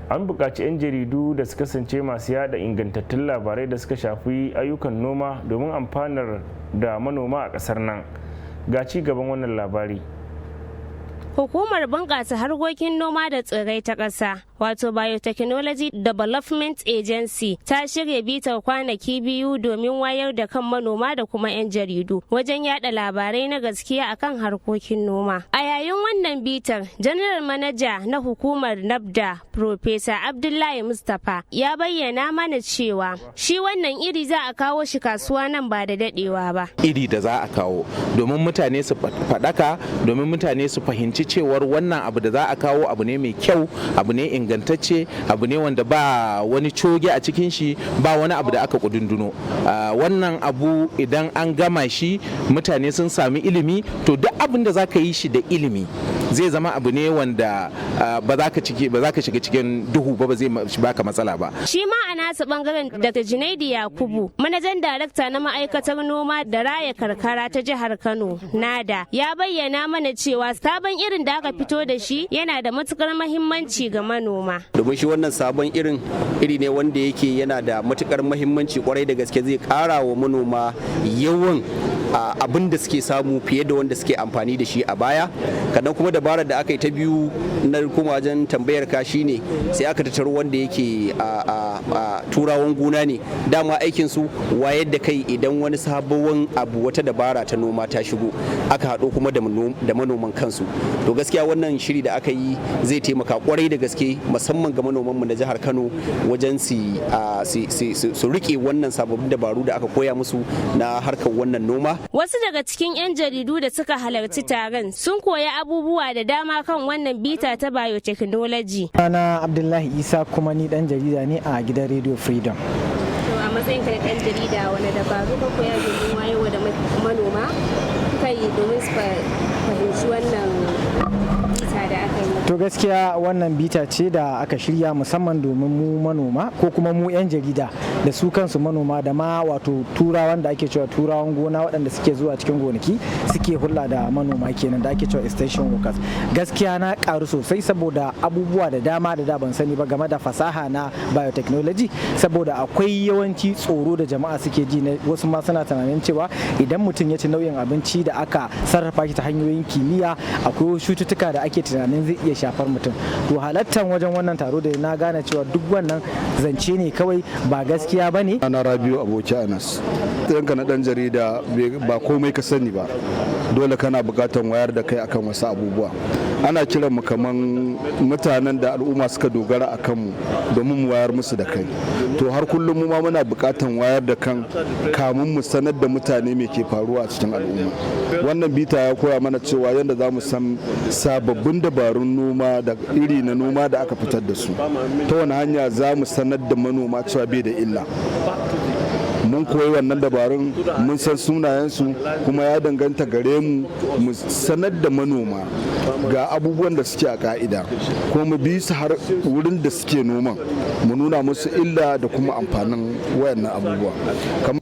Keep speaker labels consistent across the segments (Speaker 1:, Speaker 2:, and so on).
Speaker 1: an buƙaci 'yan jaridu da su kasance masu yada ingantattun labarai da suka shafi ayyukan noma domin amfanar da manoma a ƙasar nan. Ga ci gaban wannan labari.
Speaker 2: Hukumar bunƙasa harkokin noma da tsirrai ta ƙasa, wato Biotechnology Development Agency, ta shirya bitar kwanaki 2 domin wayar da kan manoma da kuma 'yan jaridu wajen yada labarai na gaskiya akan harkokin noma. A yayin wannan bitar, General Manager na hukumar NAFDA, Professor Abdullahi Mustapha, ya bayyana mana cewa shi wannan iri za a kawo shi kasuwa nan ba da dadewa ba.
Speaker 3: Iri da za a kawo domin mutane su faɗaka, domin mutane su fahimci cewar wannan abu da za a kawo abu ne mai kyau, abu ne ingantacce, abu ne wanda ba wani coge a cikin shi, ba wani abu da aka kudunduno. Wannan abu idan an gama shi mutane sun sami ilimi, to duk abin da za ka yi shi da ilimi zai zama abu ne wanda ba za ka shiga cikin duhu ba zai baka matsala ba.
Speaker 2: Shi ma a nasa bangaren Dr. Junaidi Yakubu, manajan darakta na ma'aikatar noma da raya karkara ta jihar Kano, NADA, ya bayyana mana cewa sabon irin da aka fito da shi yana da matukar mahimmanci ga manoma.
Speaker 4: Domin shi wannan sabon iri ne wanda yake yana da matukar mahimmanci kwarai da gaske, zai kara wa manoma yawan abin da suke samu fiye da wanda suke amfani da shi a baya. Kadan kuma dabarar da aka yi ta biyu na kuma wajen tambayar ka shine sai aka tattaro wanda yake a turawan gona ne, dama aikin su wayar da kai idan wani sabon abu, wata dabara ta noma ta shigo, aka haɗo kuma da manoman kansu. To gaskiya wannan shiri da aka yi zai taimaka kwarai da gaske musamman ga manomanmu na jihar Kano wajen su rike wannan sababbin dabaru da aka koya musu na harkar wannan noma.
Speaker 2: Wasu daga cikin 'yan jaridu da suka halarci taron sun koyi abubuwa da dama kan wannan bita ta biotechnology.
Speaker 5: Ana Abdullahi Isa, kuma ni dan jarida ne a gidan Radio Freedom.
Speaker 2: To a matsayin ka dan jarida, wani dabaru ka koya domin wayewa da manoma kai domin su fahimci wannan bita da aka yi?
Speaker 5: To gaskiya wannan bita ce da aka shirya musamman domin mu manoma ko kuma mu 'yan jarida da su kansu manoma da ma wato turawan da ake cewa turawan gona waɗanda suke zuwa cikin gonaki suke hulɗa da manoma kenan da ake cewa extension workers. Gaskiya na karu sosai saboda abubuwa da dama da ban sani ba game da fasaha na biotechnology, saboda akwai yawanci tsoro da jama'a suke ji, wasu ma suna tunanin cewa idan mutum ya ci nau'in abinci da aka sarrafa shi ta hanyoyin kimiyya akwai cututtuka da ake tunanin zai iya shafar mutum. To halattan wajen wannan taro da na gane cewa duk wannan zance ne kawai, ba gaskiya bane.
Speaker 6: Ana Rabiu Aboki Anas. Yanka na dan jarida ba komai ka sani ba, dole kana bukatar wayar da kai akan wasu abubuwa. Ana kiran mu kaman mutanen da al'umma suka dogara a kanmu domin mu wayar musu da kai. To har kullum mu ma muna bukatar wayar da kan kamun mu sanar da mutane me ke faruwa a cikin al'umma. Wannan bita ya koya mana cewa yadda za mu san sababbin dabarun noma da iri na noma da aka fitar da su, ta wani hanya za mu sanar da manoma cewa bai da illa. Mun koyi wannan dabarun, mun san sunayensu, kuma ya danganta gare mu sanar da manoma ga abubuwan da suke a ka'ida, ko mu bi su har wurin da suke noman, mu nuna musu illa da kuma amfanin wayannan abubuwa.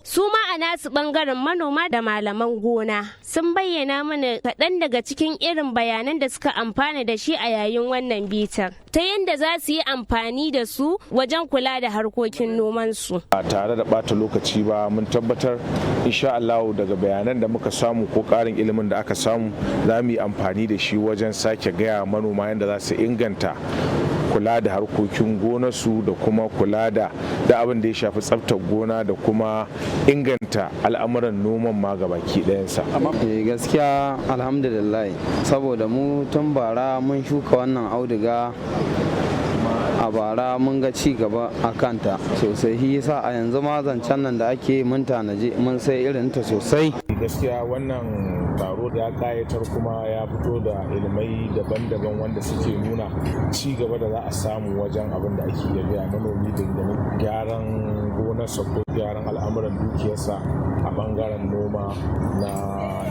Speaker 2: Su ma a nasu bangaren manoma da malaman gona sun bayyana mana kaɗan daga cikin irin bayanan da suka amfana da shi a yayin wannan bitar, ta yadda za su yi amfani da su wajen kula da harkokin nomansu.
Speaker 7: Ba tare da ɓata lokaci ba, mun tabbatar insha Allah daga bayanan da muka samu ko ƙarin ilimin da aka samu, za mu yi amfani da shi wajen sake gaya manoma yadda za su inganta kula da harkokin gonarsu da kuma kula da abin da ya shafi tsaftar gona da kuma inganta al'amuran noman ma gabaki ɗayansa.
Speaker 8: Gaskiya alhamdulillah, saboda mu tun bara mun shuka wannan auduga, a bara mun ga ci gaba a kanta sosai, shi yasa a yanzu ma zancen nan da ake mun tanaji mun sai irin ta sosai.
Speaker 7: Gaskiya wannan taro ya kayatar kuma ya fito da ilimai daban-daban wanda suke nuna ci gaba da za a samu wajen abin da ake iya manomi dangane gyaran gonarsa ko gyaran al'amuran dukiyarsa a bangaren noma na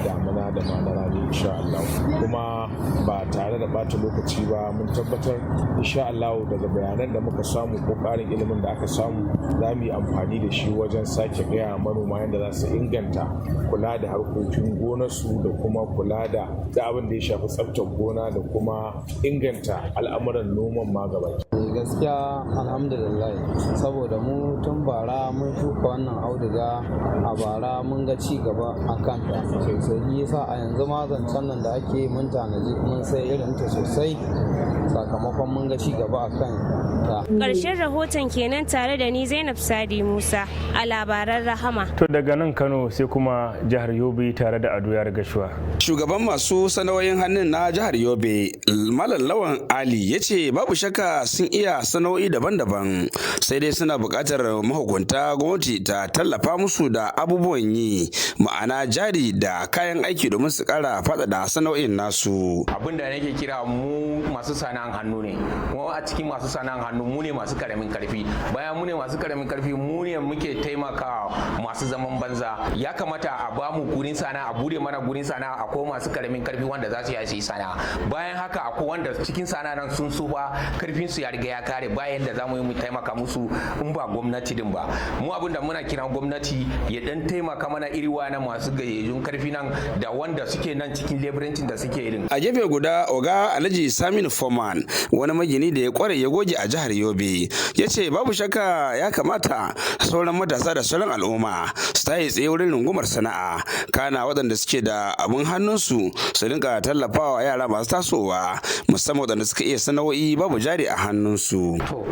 Speaker 7: damina da ma na rani insha Allah. Kuma ba tare da bata lokaci ba, mun tabbatar insha Allah daga bayanan da muka samu ko ƙarin ilimin da aka samu, za mu yi amfani da shi wajen sake gaya manoma yadda za su inganta kula da harkokin gonarsu da kuma kula da abin da ya shafi tsaftar gona da kuma inganta al'amuran noman ma gaba.
Speaker 8: gaskiya alhamdulillah, saboda mu tun bara mun shuka wannan auduga, a bara mun ga ci gaba a kanta sosai, yasa a yanzu ma zancen nan da ake mun tanaji mun sai irin ta sosai sakamakon mun ga ci gaba a kan ta.
Speaker 2: Ƙarshen rahoton kenan tare da ni Zainab Sadi Musa a labaran Rahama.
Speaker 1: To daga nan Kano sai kuma jihar Yobe tare da Ado ya Gashuwa.
Speaker 9: Shugaban masu sana'o'in hannun na jihar Yobe, Malam Lawan Ali, ya ce babu shakka sun iya sana'o'i daban-daban, sai dai suna buƙatar mahukunta gwamnati ta tallafa musu da abubuwan yi, ma'ana jari da kayan aiki domin su ƙara faɗaɗa sana'o'in nasu.
Speaker 10: Abin da nake kira mu masu sana'an hannu ne, kuma a cikin masu sana'an hannu mu ne masu karamin karfi, bayan mu ne masu karamin karfi mu ne muke taimakawa masu zaman banza. Ya kamata a ba mu gurin sana'a, a bude mana gurin sana'a, akwai masu karamin karfi wanda za su yi sana'a. Bayan haka akwai wanda cikin sana'a nan sun sufa karfin su ya riga ya kare, bayan da zamu yi mu taimaka musu in ba gwamnati din ba. Mu abinda muna kiran gwamnati ya dan taimaka mana iri na masu gayyajun karfi nan da wanda suke nan cikin leburancin da suke irin.
Speaker 9: A gefe guda, Oga Alhaji Saminu Foman, wani magini da ya kware ya goge a jihar Yobe, ya ce babu shakka ya kamata sauran matasa da sauran al'umma su tayi tsaye wurin rungumar sana'a, kana waɗanda suke da abin hannunsu su dinga tallafawa yara masu tasowa, musamman waɗanda suka iya sana'o'i babu jari a hannunsu.
Speaker 11: To